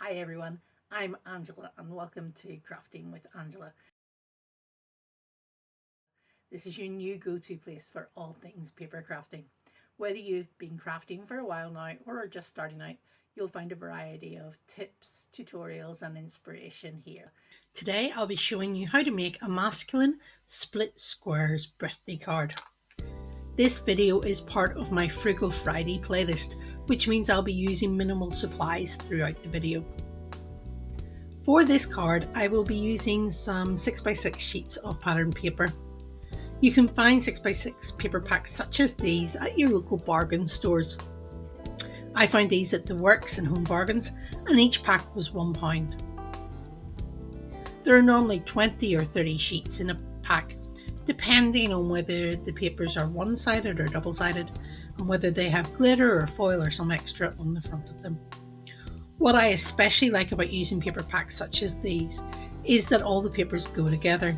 Hi everyone, I'm Angela and welcome to Crafting with Angela. This is your new go-to place for all things paper crafting. Whether you've been crafting for a while now or are just starting out, you'll find a variety of tips, tutorials and inspiration here. Today I'll be showing you how to make a masculine split squares birthday card. This video is part of my Frugal Friday playlist, which means I'll be using minimal supplies throughout the video. For this card, I will be using some 6x6 sheets of pattern paper. You can find 6x6 paper packs such as these at your local bargain stores. I found these at the Works and Home Bargains, and each pack was £1. There are normally 20 or 30 sheets in a pack, depending on whether the papers are one-sided or double-sided, and whether they have glitter or foil or some extra on the front of them. What I especially like about using paper packs such as these is that all the papers go together.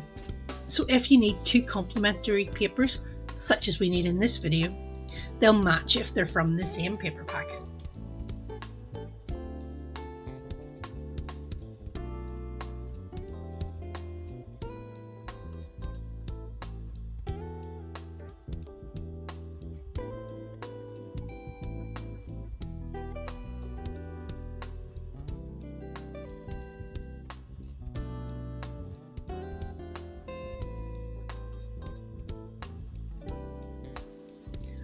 So if you need two complementary papers, such as we need in this video, they'll match if they're from the same paper pack.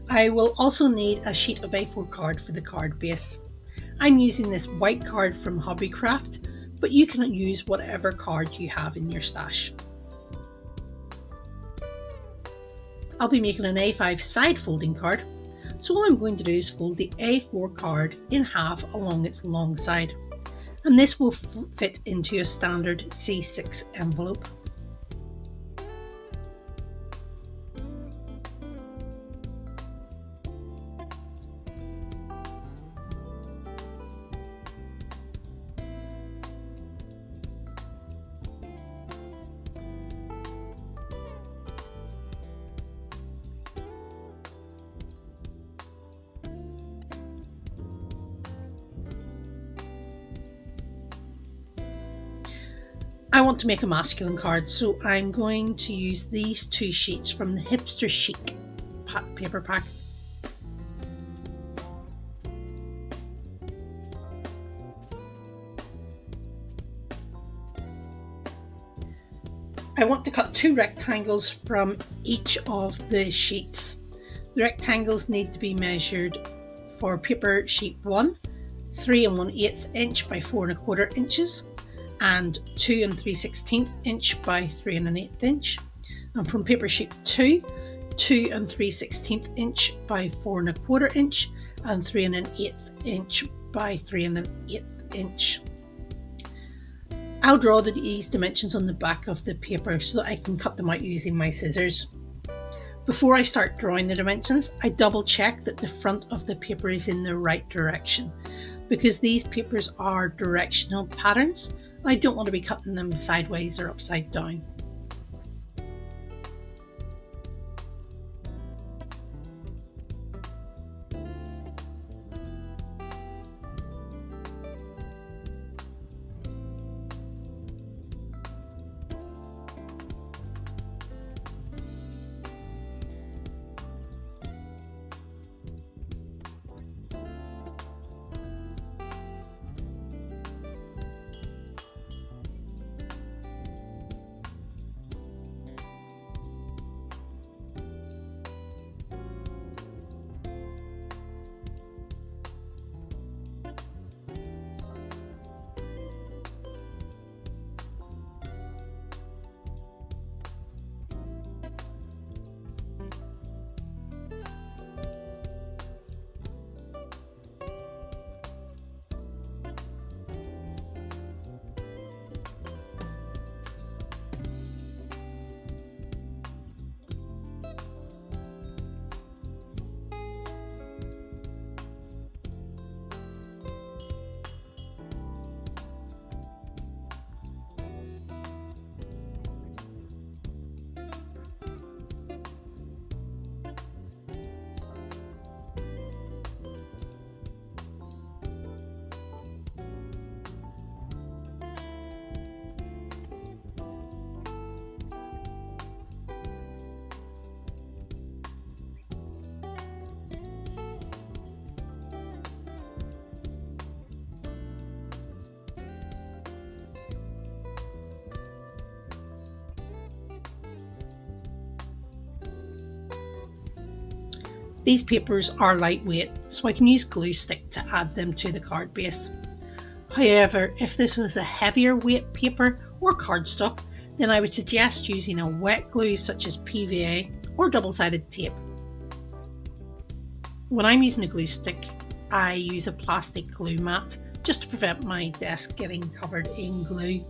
I will also need a sheet of A4 card for the card base. I'm using this white card from Hobbycraft, but you can use whatever card you have in your stash. I'll be making an A5 side folding card, so all I'm going to do is fold the A4 card in half along its long side, and this will fit into a standard C6 envelope. I want to make a masculine card, so I'm going to use these two sheets from the Hipster Chic paper pack. I want to cut two rectangles from each of the sheets. The rectangles need to be measured for paper sheet 1, 3 1/8 inch by 4 1/4 inches, and 2 3/16 inch by 3 1/8 inch, and from paper sheet 2, 2 3/16 inch by 4 1/4 inch, and 3 1/8 inch by 3 1/8 inch. I'll draw these dimensions on the back of the paper so that I can cut them out using my scissors. Before I start drawing the dimensions, I double check that the front of the paper is in the right direction, because these papers are directional patterns. I don't want to be cutting them sideways or upside down. These papers are lightweight, so I can use glue stick to add them to the card base. However, if this was a heavier weight paper or cardstock, then I would suggest using a wet glue such as PVA or double-sided tape. When I'm using a glue stick, I use a plastic glue mat just to prevent my desk getting covered in glue.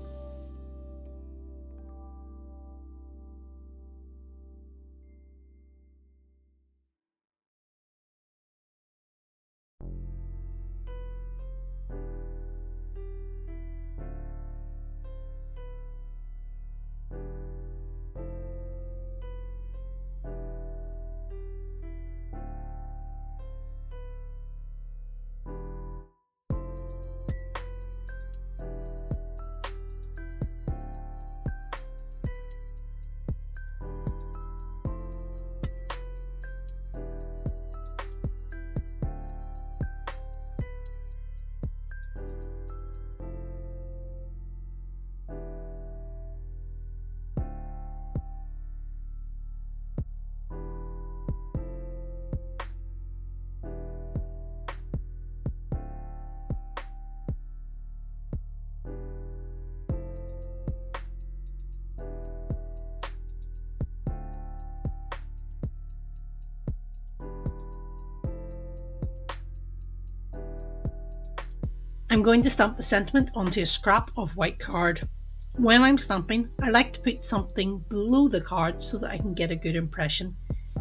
I'm going to stamp the sentiment onto a scrap of white card. When I'm stamping, I like to put something below the card so that I can get a good impression.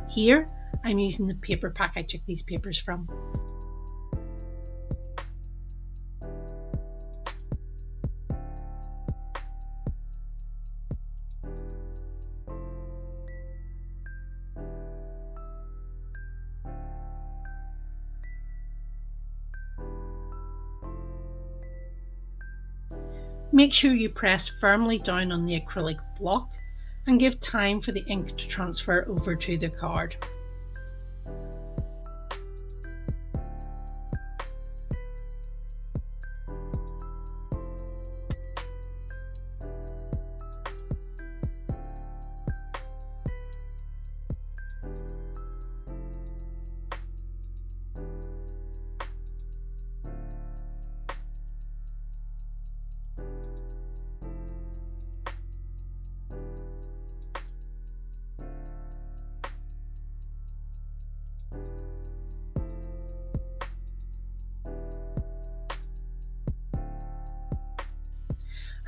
Here, I'm using the paper pack I took these papers from. Make sure you press firmly down on the acrylic block and give time for the ink to transfer over to the card.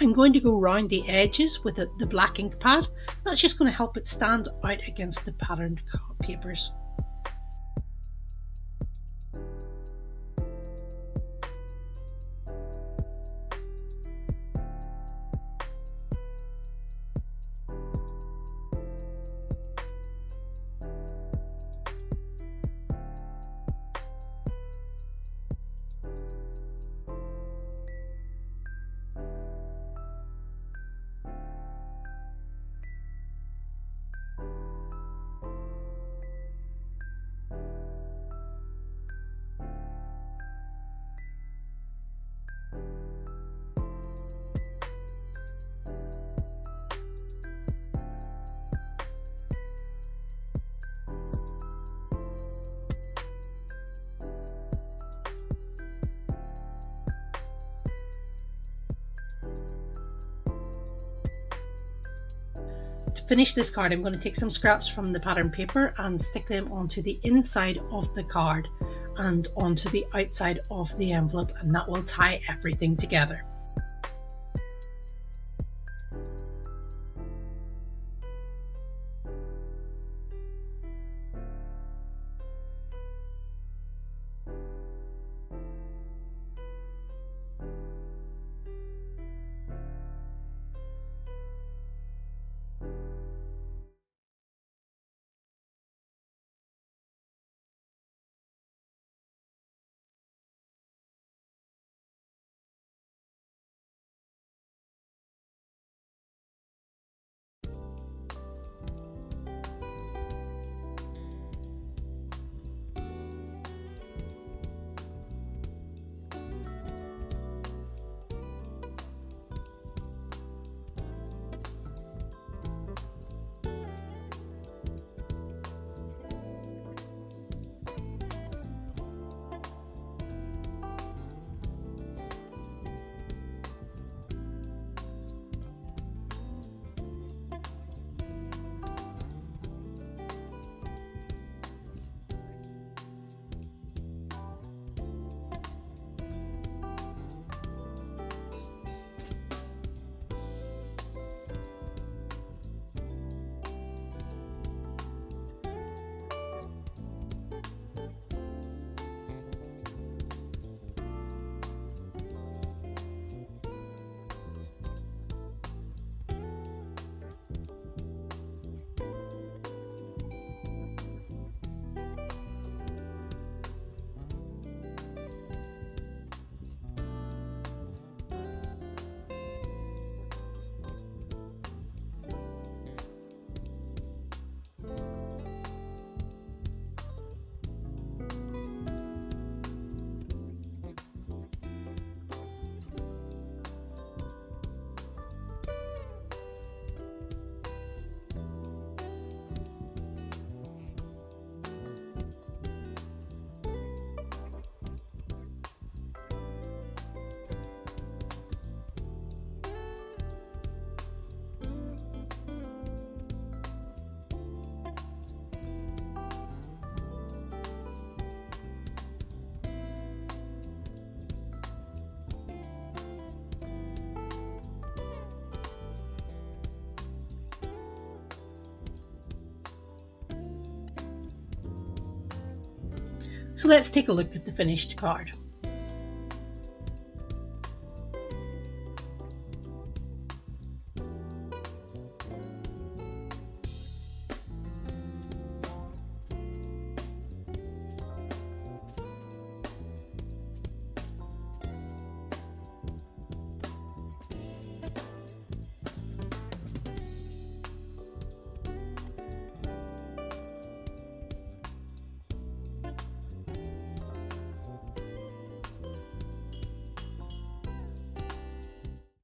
I'm going to go round the edges with the black ink pad. That's just going to help it stand out against the patterned papers. To finish this card, I'm going to take some scraps from the pattern paper and stick them onto the inside of the card and onto the outside of the envelope, and that will tie everything together. So let's take a look at the finished card.